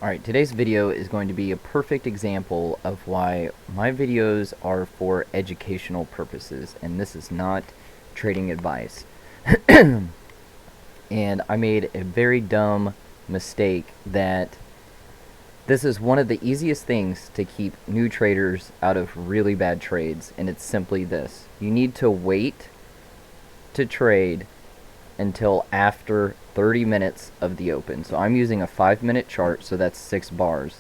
Alright, today's video is going to be a perfect example of why my videos are for educational purposes, and this is not trading advice. And I made a very dumb mistake that this is one of the easiest things to keep new traders out of really bad trades, and it's simply this. You need to wait to trade until after 30 minutes of the open. So I'm using a 5-minute chart, so that's 6 bars.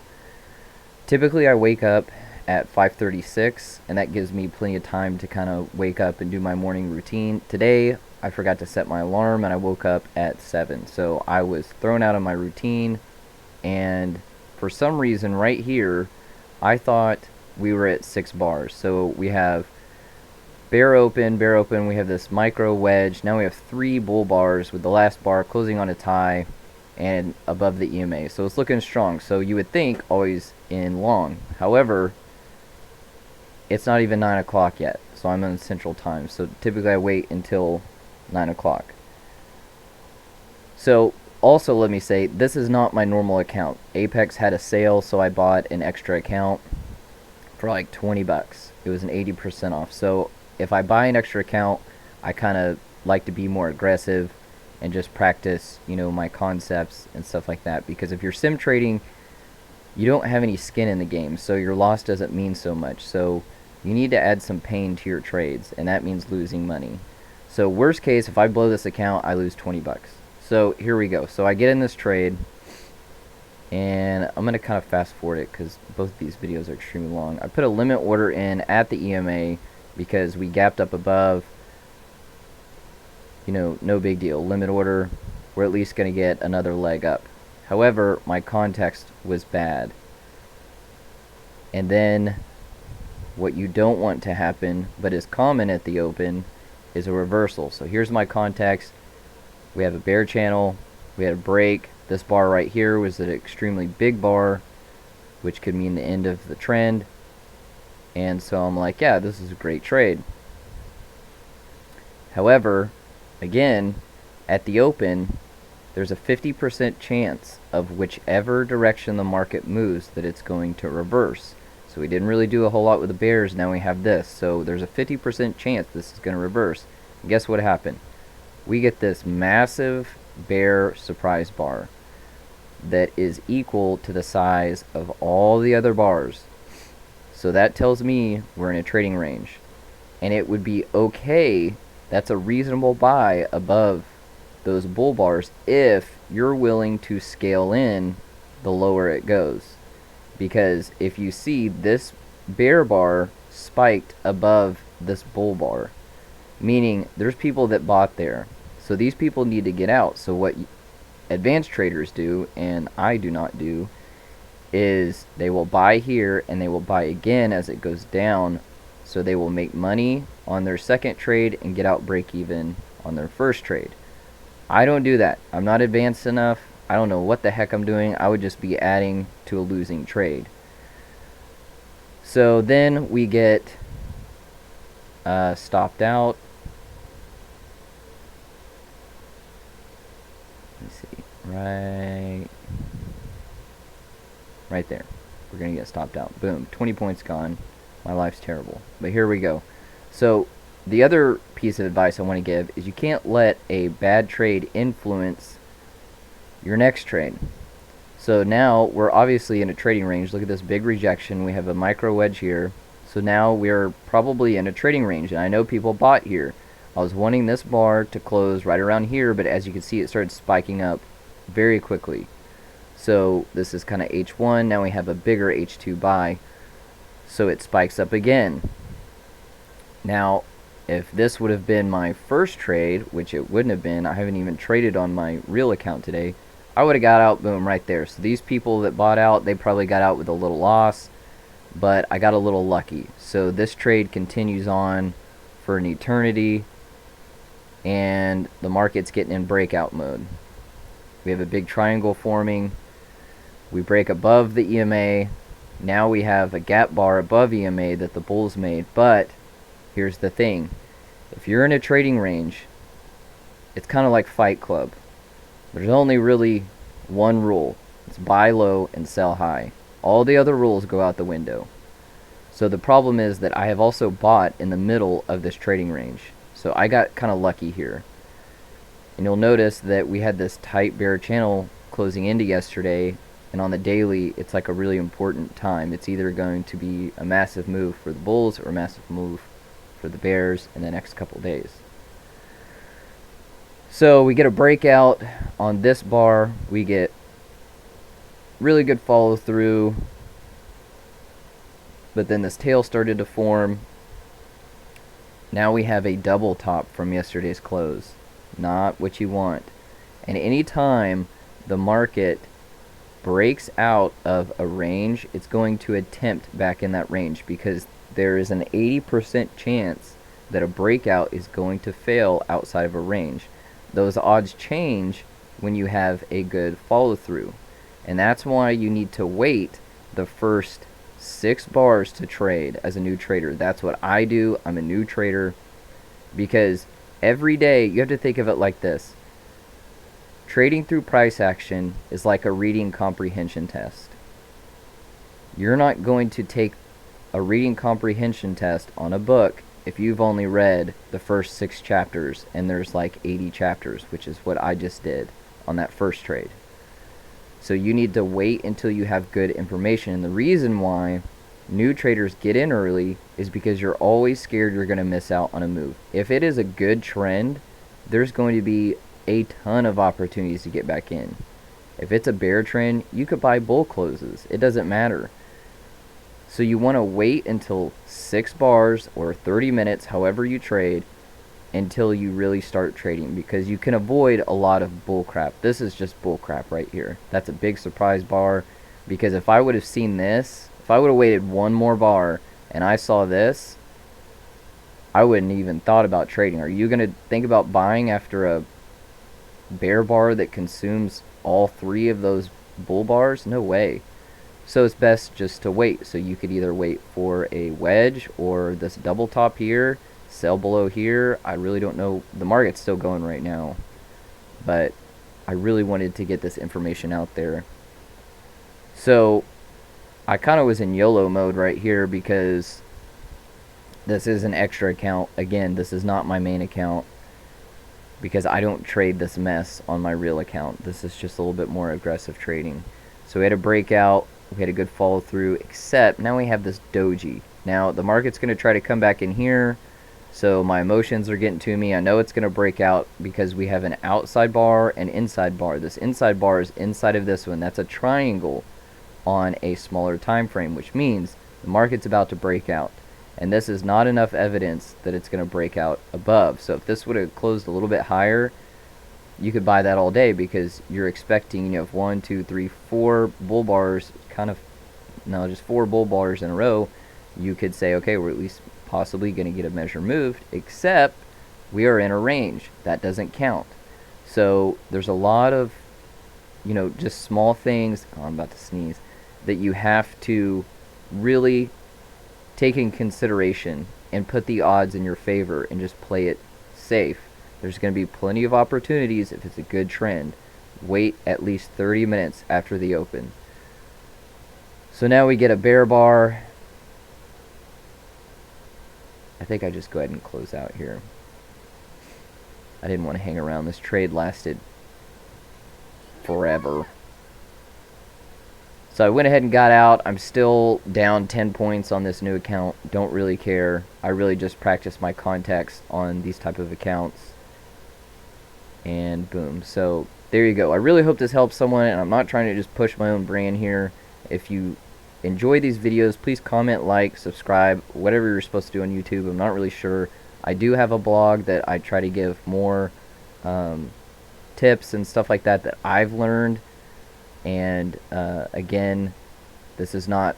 Typically I wake up at 5:36, and that gives me plenty of time to kind of wake up and do my morning routine. Today I forgot to set my alarm and I woke up at 7, so I was thrown out of my routine, and for some reason right here I thought we were at 6 bars. So we have bear open, we have this micro wedge. Now we have 3 bull bars with the last bar closing on a tie and above the EMA. So it's looking strong. So you would think always in long. However, it's not even 9 o'clock yet. So I'm on Central Time. So typically I wait until 9 o'clock. So also let me say, this is not my normal account. Apex had a sale, so I bought an extra account for like 20 bucks. It was an 80% off. So if I buy an extra account, I kind of like to be more aggressive and just practice, my concepts and stuff like that. Because if you're sim trading, you don't have any skin in the game, so your loss doesn't mean so much. So you need to add some pain to your trades, and that means losing money. So worst case, if I blow this account, I lose 20 bucks. So here we go. So I get in this trade, and I'm going to kind of fast forward it because both of these videos are extremely long. I put a limit order in at the EMA because we gapped up above. No big deal. Limit order. We're at least going to get another leg up. However, my context was bad. And then what you don't want to happen, but is common at the open, is a reversal. So here's my context. We have a bear channel. We had a break. This bar right here was an extremely big bar, which could mean the end of the trend. And so I'm like, yeah, this is a great trade. However, again, at the open, there's a 50% chance of whichever direction the market moves that it's going to reverse. So we didn't really do a whole lot with the bears. Now we have this. So there's a 50% chance this is going to reverse. And guess what happened? We get this massive bear surprise bar that is equal to the size of all the other bars. So that tells me we're in a trading range, and it would be okay. That's a reasonable buy above those bull bars if you're willing to scale in the lower it goes. Because if you see this bear bar spiked above this bull bar, meaning there's people that bought there. So these people need to get out. So what advanced traders do, and I do not do, is they will buy here and they will buy again as it goes down. So they will make money on their second trade and get out break even on their first trade. I don't do that. I'm not advanced enough. I don't know what the heck I'm doing. I would just be adding to a losing trade. So then we get stopped out. Let's see, right there. We're gonna get stopped out. Boom, 20 points gone. My life's terrible. But here we go. So the other piece of advice I want to give is you can't let a bad trade influence your next trade. So now we're obviously in a trading range. Look at this big rejection. We have a micro wedge here. So now we're probably in a trading range, and I know people bought here. I was wanting this bar to close right around here, but as you can see, it started spiking up very quickly. So this is kind of H1. Now we have a bigger H2 buy. So it spikes up again. Now, if this would have been my first trade, which it wouldn't have been, I haven't even traded on my real account today, I would have got out, boom, right there. So these people that bought out, they probably got out with a little loss, but I got a little lucky. So this trade continues on for an eternity, and the market's getting in breakout mode. We have a big triangle forming. We break above the EMA. Now we have a gap bar above EMA that the bulls made. But here's the thing. If you're in a trading range, it's kind of like Fight Club. There's only really one rule. It's buy low and sell high. All the other rules go out the window. So the problem is that I have also bought in the middle of this trading range. So I got kind of lucky here. And you'll notice that we had this tight bear channel closing into yesterday, and on the daily it's like a really important time. It's either going to be a massive move for the bulls or a massive move for the bears in the next couple days. So we get a breakout on this bar, we get really good follow through, but then this tail started to form. Now we have a double top from yesterday's close. Not what you want. And anytime the market breaks out of a range, it's going to attempt back in that range, because there is an 80% chance that a breakout is going to fail outside of a range. Those odds change when you have a good follow through. And that's why you need to wait the first 6 bars to trade as a new trader. That's what I do. I'm a new trader, because every day you have to think of it like this. Trading through price action is like a reading comprehension test. You're not going to take a reading comprehension test on a book if you've only read the first 6 chapters and there's like 80 chapters, which is what I just did on that first trade. So you need to wait until you have good information. And the reason why new traders get in early is because you're always scared you're going to miss out on a move. If it is a good trend, there's going to be a ton of opportunities to get back in. If it's a bear trend, you could buy bull closes. It doesn't matter. So you want to wait until 6 bars or 30 minutes, however you trade, until you really start trading, because you can avoid a lot of bull crap. This is just bull crap right here. That's a big surprise bar, because if I would have seen this, if I would have waited one more bar and I saw this, I wouldn't even thought about trading. Are you going to think about buying after a bear bar that consumes all 3 of those bull bars? No way. So it's best just to wait. So you could either wait for a wedge or this double top here, sell below here. I really don't know. The market's still going right now, but I really wanted to get this information out there. So I kind of was in YOLO mode right here, because this is an extra account. Again, this is not my main account, because I don't trade this mess on my real account. This is just a little bit more aggressive trading. So we had a breakout, we had a good follow through, except now we have this doji. Now the market's going to try to come back in here, so my emotions are getting to me. I know it's going to break out because we have an outside bar and inside bar. This inside bar is inside of this one. That's a triangle on a smaller time frame, which means the market's about to break out. And this is not enough evidence that it's going to break out above. So if this would have closed a little bit higher, you could buy that all day, because you're expecting, you have 1, 2, 3, 4 bull bars, just 4 bull bars in a row. You could say, okay, we're at least possibly going to get a measure moved, except we are in a range. That doesn't count. So there's a lot of, just small things, I'm about to sneeze, that you have to really take in consideration and put the odds in your favor and just play it safe. There's going to be plenty of opportunities if it's a good trend. Wait at least 30 minutes after the open. So now we get a bear bar. I think I just go ahead and close out here. I didn't want to hang around. This trade lasted forever. So I went ahead and got out. I'm still down 10 points on this new account. Don't really care. I really just practice my contacts on these type of accounts. And boom. So there you go. I really hope this helps someone, and I'm not trying to just push my own brand here. If you enjoy these videos, please comment, like, subscribe, whatever you're supposed to do on YouTube. I'm not really sure. I do have a blog that I try to give more tips and stuff like that I've learned. And again, this is not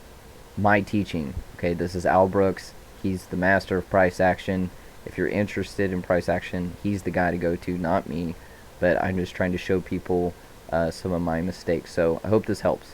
my teaching. Okay, this is Al Brooks. He's the master of price action. If you're interested in price action, he's the guy to go to, not me. But I'm just trying to show people some of my mistakes. So I hope this helps.